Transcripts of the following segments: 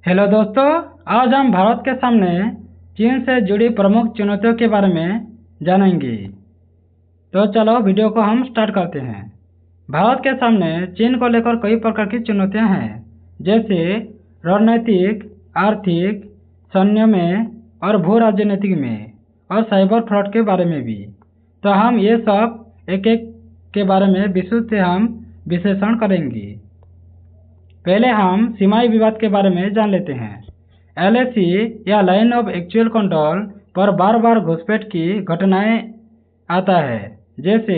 Hello दोस्तों, आज हम भारत के सामने चीन से जुड़ी प्रमुख चुनौतियों के बारे में जानेंगे। तो चलो वीडियो को हम स्टार्ट करते हैं। भारत के सामने चीन को लेकर कई प्रकार की चुनौतियां हैं, जैसे रणनीतिक, आर्थिक, सैन्य में और भू राजनीतिक में, और साइबर फ्रॉड के बारे में भी। तो हम ये सब एक एक के बारे में विस्तृत से हम विश्लेषण करेंगे। पहले हम सीमाई विवाद के बारे में जान लेते हैं। एलएसी या लाइन ऑफ एक्चुअल कंट्रोल पर बार बार घुसपैठ की घटनाएं आता है, जैसे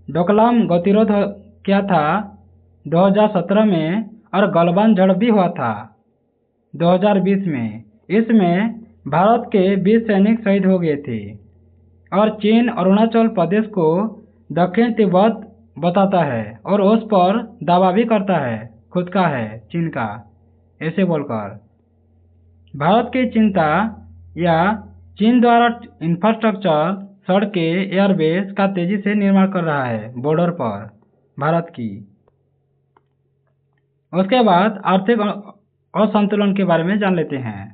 डोकलाम गतिरोध किया था 2017 में, और गलवान झड़ भी हुआ था 2020 में। इसमें भारत के 20 सैनिक शहीद हो गए थे, और चीन अरुणाचल प्रदेश को दक्षिण तिब्बत बताता है और उस पर दावा भी करता है खुद का है चीन का, ऐसे बोलकर। भारत की चिंता या चीन द्वारा इंफ्रास्ट्रक्चर, सड़कें, एयरबेस का तेजी से निर्माण कर रहा है बॉर्डर पर भारत की। उसके बाद आर्थिक असंतुलन के बारे में जान लेते हैं।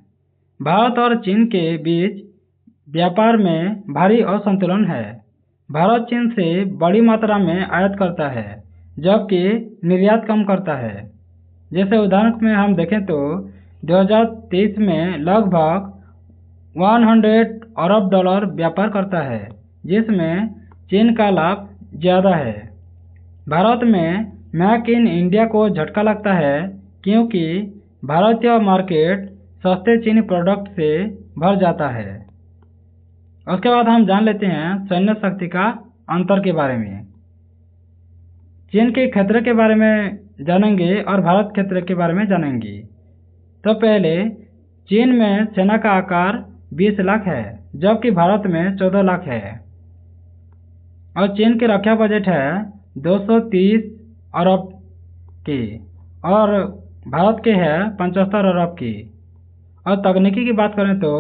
भारत और चीन के बीच व्यापार में भारी असंतुलन है। भारत चीन से बड़ी मात्रा में आयात करता है, जबकि निर्यात कम करता है। जैसे उदाहरण में हम देखें तो 2023 में लगभग 100 अरब डॉलर व्यापार करता है, जिसमें चीन का लाभ ज़्यादा है। भारत में मेक इन इंडिया को झटका लगता है, क्योंकि भारतीय मार्केट सस्ते चीनी प्रोडक्ट से भर जाता है। उसके बाद हम जान लेते हैं सैन्य शक्ति का अंतर के बारे में। चीन के क्षेत्र के बारे में जानेंगे और भारत क्षेत्र के बारे में जानेंगे। तो पहले चीन में सेना का आकार 20 लाख है, जबकि भारत में 14 लाख है। और चीन की रक्षा बजट है 230 अरब की, और भारत के है 75 अरब की। और तकनीकी की बात करें तो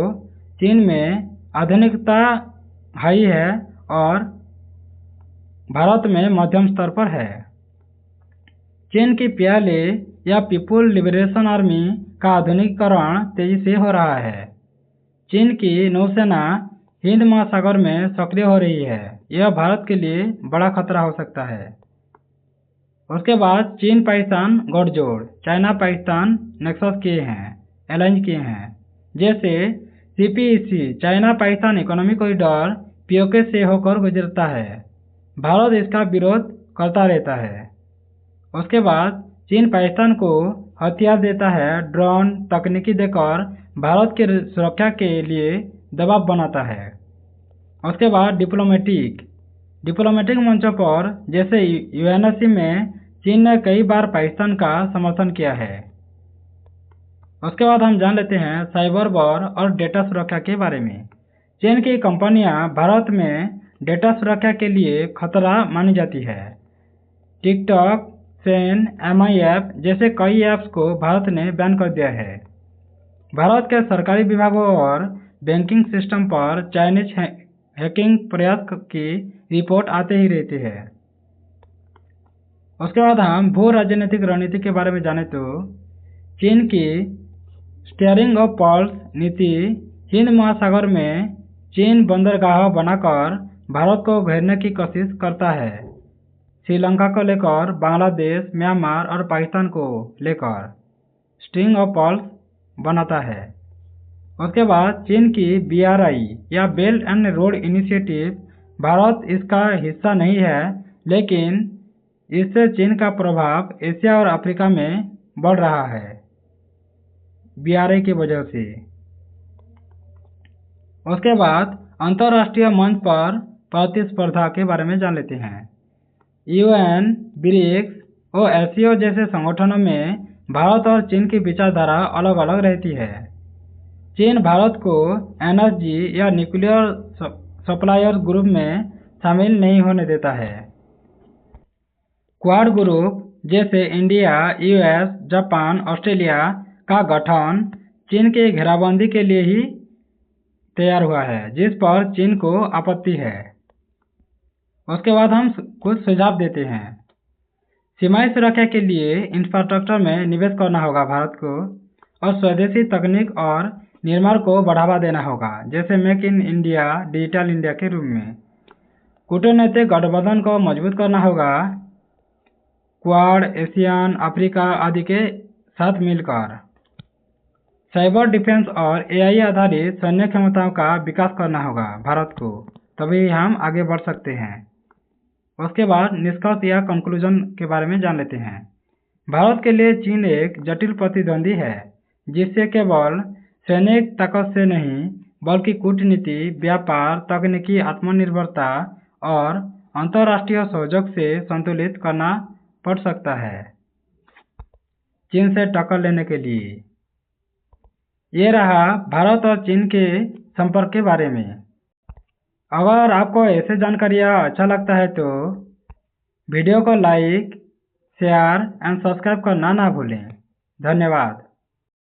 चीन में आधुनिकता हाई है और भारत में मध्यम स्तर पर है। चीन की पीएलए या पीपुल लिबरेशन आर्मी का आधुनिकीकरण तेजी से हो रहा है। चीन की नौसेना हिंद महासागर में सक्रिय हो रही है। यह भारत के लिए बड़ा खतरा हो सकता है। उसके बाद चीन पाकिस्तान गठजोड़, चाइना पाकिस्तान नेक्सस किए हैं, अलायंस किए हैं, जैसे CPEC China Pakistan economic corridor PoK से होकर गुजरता है। भारत इसका विरोध करता रहता है। उसके बाद चीन पाकिस्तान को हथियार देता है, ड्रोन तकनीकी देकर भारत की सुरक्षा के लिए दबाव बनाता है। उसके बाद डिप्लोमेटिक मंचों पर, जैसे यूएनएससी में चीन ने कई बार पाकिस्तान का समर्थन किया है। उसके बाद हम जान लेते हैं साइबर वॉर और डेटा सुरक्षा के बारे में। चीन की कंपनियां भारत में डेटा सुरक्षा के लिए खतरा मानी जाती है। टिकटॉक, सेन, एमआई ऐप जैसे कई ऐप्स को भारत ने बैन कर दिया है। भारत के सरकारी विभागों और बैंकिंग सिस्टम पर चाइनीज हैकिंग प्रयास की रिपोर्ट आते ही रहती है। उसके बाद हम भू राजनीतिक रणनीति के बारे में जाने तो चीन की स्टीयरिंग ऑफ पर्ल्स नीति हिंद महासागर में चीन बंदरगाह बनाकर भारत को घेरने की कोशिश करता है। श्रीलंका को लेकर, बांग्लादेश, म्यांमार और पाकिस्तान को लेकर स्ट्रिंग ऑफ पर्ल्स बनाता है। उसके बाद चीन की बीआरआई या belt and road initiative, Bharat इसका हिस्सा नहीं है, लेकिन इससे चीन का प्रभाव एशिया और अफ्रीका में बढ़ रहा है बीआरआई की वजह से। उसके बाद अंतर्राष्ट्रीय मंच पर प्रतिस्पर्धा के बारे में जान लेते हैं। यूएन, ब्रिक्स और एससीओ जैसे संगठनों में भारत और चीन की विचारधारा अलग अलग रहती है। चीन भारत को एनर्जी या न्यूक्लियर सप्लायर्स ग्रुप में शामिल नहीं होने देता है। क्वाड ग्रुप जैसे इंडिया, यूएस, जापान, ऑस्ट्रेलिया का गठन चीन की घेराबंदी के लिए ही तैयार हुआ है, जिस पर चीन को आपत्ति है। उसके बाद हम कुछ सुझाव देते हैं। सीमाई सुरक्षा के लिए इंफ्रास्ट्रक्चर में निवेश करना होगा भारत को, और स्वदेशी तकनीक और निर्माण को बढ़ावा देना होगा, जैसे make in India, digital India के रूप में। कूटनीतिक गठबंधन को मजबूत करना होगा, क्वाड, एशियान, अफ्रीका आदि के साथ मिलकर। साइबर डिफेंस और एआई आधारित सैन्य क्षमताओं का विकास करना होगा भारत को, तभी हम आगे बढ़ सकते हैं। उसके बाद निष्कर्ष या कंक्लूजन के बारे में जान लेते हैं। भारत के लिए चीन एक जटिल प्रतिद्वंदी है, जिससे केवल सैनिक ताकत से नहीं बल्कि कूटनीति, व्यापार, तकनीकी आत्मनिर्भरता और अंतर्राष्ट्रीय सहयोग से संतुलित करना पड़ सकता है। चीन से टक्कर लेने के लिए ये रहा भारत और चीन के संपर्क के बारे में। अगर आपको ऐसे जानकारियाँ अच्छा लगता है तो वीडियो को लाइक, शेयर एंड सब्सक्राइब करना ना भूलें। धन्यवाद।